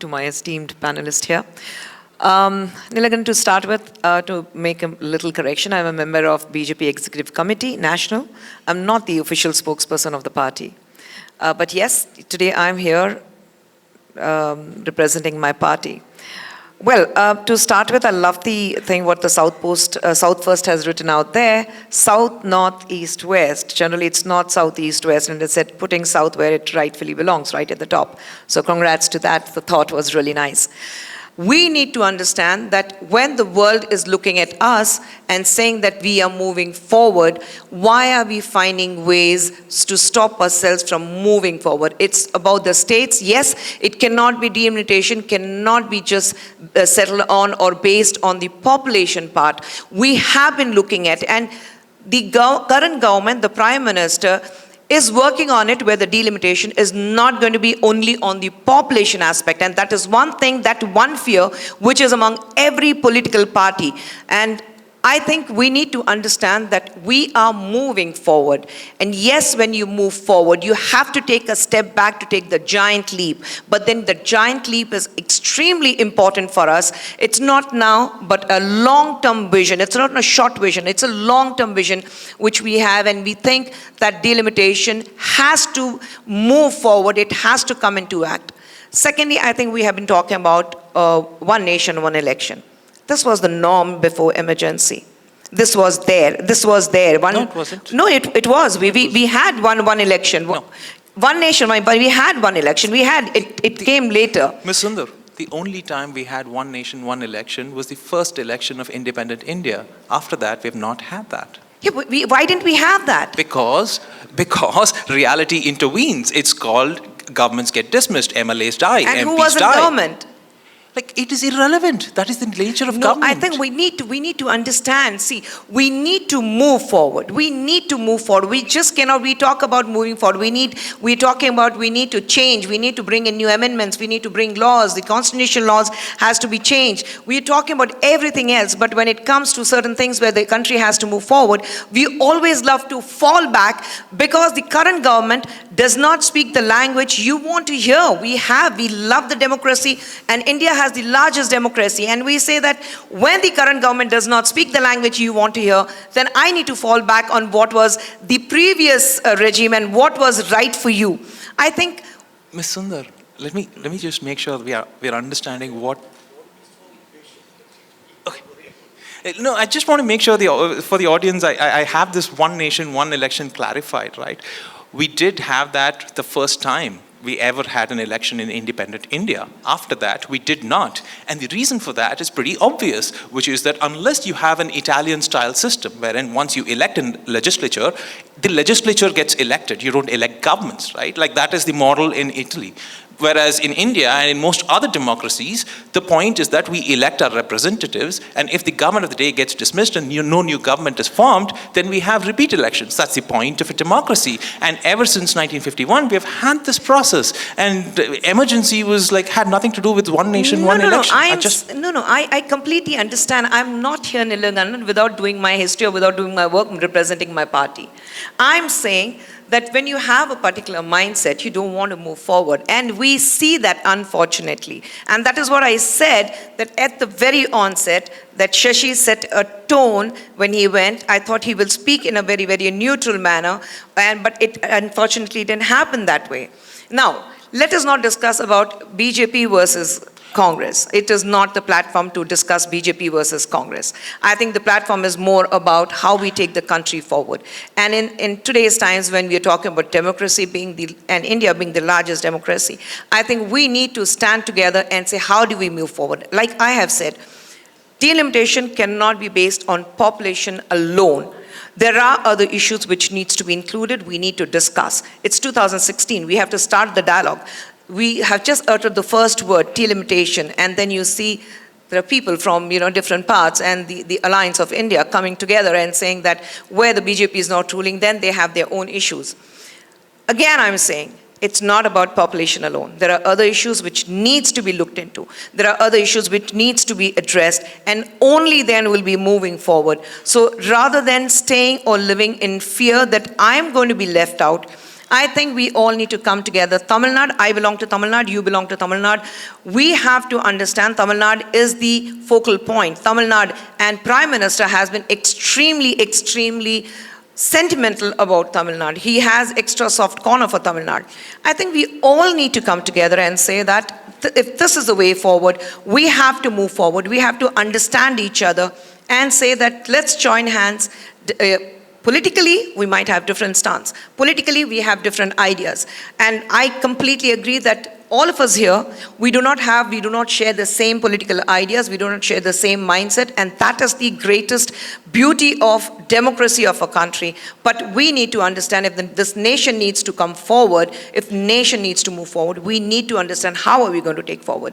to my esteemed panelist here. Nilagan, to start with, to make a little correction, I'm a member of BJP Executive Committee, National. I'm not the official spokesperson of the party. But yes, today I'm here representing my party. Well, to start with, I love the thing what the South First has written out there. South, North, East, West. Generally, it's not South, East, West, and it said putting South where it rightfully belongs, right at the top. So congrats to that. The thought was really nice. We need to understand that when the world is looking at us and saying that we are moving forward, why are we finding ways to stop ourselves from moving forward? It's about the states. Yes, it cannot be delimitation, cannot be just settled on or based on the population part. We have been looking at, and the current government, the Prime Minister, is working on it where the delimitation is not going to be only on the population aspect. And that is one thing, that one fear, which is among every political party. And I think we need to understand that we are moving forward. And yes, when you move forward, you have to take a step back to take the giant leap. But then the giant leap is extremely important for us. It's not now, but a long-term vision. It's not a short vision. It's a long-term vision which we have. And we think that delimitation has to move forward. It has to come into act. Secondly, I think we have been talking about one nation, one election. This was the norm before emergency. This was there. This was there. No, it wasn't. No, it was. We had one election. No. One nation, but we had one election. We had, it came later. Ms. Sundar, the only time we had one nation, one election was the first election of independent India. After that, we have not had that. Yeah, but why didn't we have that? Because reality intervenes. It's called governments get dismissed, MLAs die, And MPs who was in die. government? Like, it is irrelevant. That is the nature of No, government. I think we need to understand. See, we need to move forward. We need to move forward. We just cannot, we talk about moving forward. We're talking about we need to change. We need to bring in new amendments. We need to bring laws. The constitutional laws has to be changed. We're talking about everything else. But when it comes to certain things where the country has to move forward, we always love to fall back because the current government does not speak the language you want to hear. We love the democracy, and India has the largest democracy, and we say that when the current government does not speak the language you want to hear, then I need to fall back on what was the previous regime and what was right for you. I think, Ms. Sundar, let me just make sure we are understanding what. Okay. No, I just want to make sure for the audience, I have this one nation, one election clarified, right? We did have that the first time we ever had an election in independent India. After that, we did not. And the reason for that is pretty obvious, which is that unless you have an Italian-style system, wherein once you elect a legislature, the legislature gets elected. You don't elect governments, right? Like that is the model in Italy. Whereas in India and in most other democracies, the point is that we elect our representatives, and if the government of the day gets dismissed and no new government is formed, then we have repeat elections. That's the point of a democracy. And ever since 1951, we have had this process. And emergency was had nothing to do with one nation, one election. I completely understand. I'm not here, Nilangan, without doing my history or without doing my work representing my party. I'm saying that when you have a particular mindset, you don't want to move forward. And we see that, unfortunately. And that is what I said, that at the very onset, that Shashi set a tone when he went. I thought he will speak in a very, very neutral manner, but it unfortunately didn't happen that way. Now, let us not discuss about BJP versus Congress. It is not the platform to discuss BJP versus Congress. I think the platform is more about how we take the country forward. And in today's times when we are talking about democracy and India being the largest democracy, I think we need to stand together and say, how do we move forward? Like I have said, delimitation cannot be based on population alone. There are other issues which needs to be included. We need to discuss. It's 2016. We have to start the dialogue. We have just uttered the first word, delimitation, and then you see there are people from different parts and the Alliance of India coming together and saying that where the BJP is not ruling, then they have their own issues. Again, I'm saying it's not about population alone. There are other issues which needs to be looked into. There are other issues which needs to be addressed, and only then we'll be moving forward. So rather than staying or living in fear that I'm going to be left out, I think we all need to come together. Tamil Nadu, I belong to Tamil Nadu, you belong to Tamil Nadu. We have to understand Tamil Nadu is the focal point. Tamil Nadu and Prime Minister has been extremely sentimental about Tamil Nadu. He has extra soft corner for Tamil Nadu. I think we all need to come together and say that if this is the way forward, we have to move forward. We have to understand each other and say that let's join hands. Politically, we might have different stance. Politically, we have different ideas. And I completely agree that all of us here, we do not share the same political ideas, we do not share the same mindset, and that is the greatest beauty of democracy of a country. But we need to understand if this nation needs to come forward, if nation needs to move forward, we need to understand how are we going to take forward.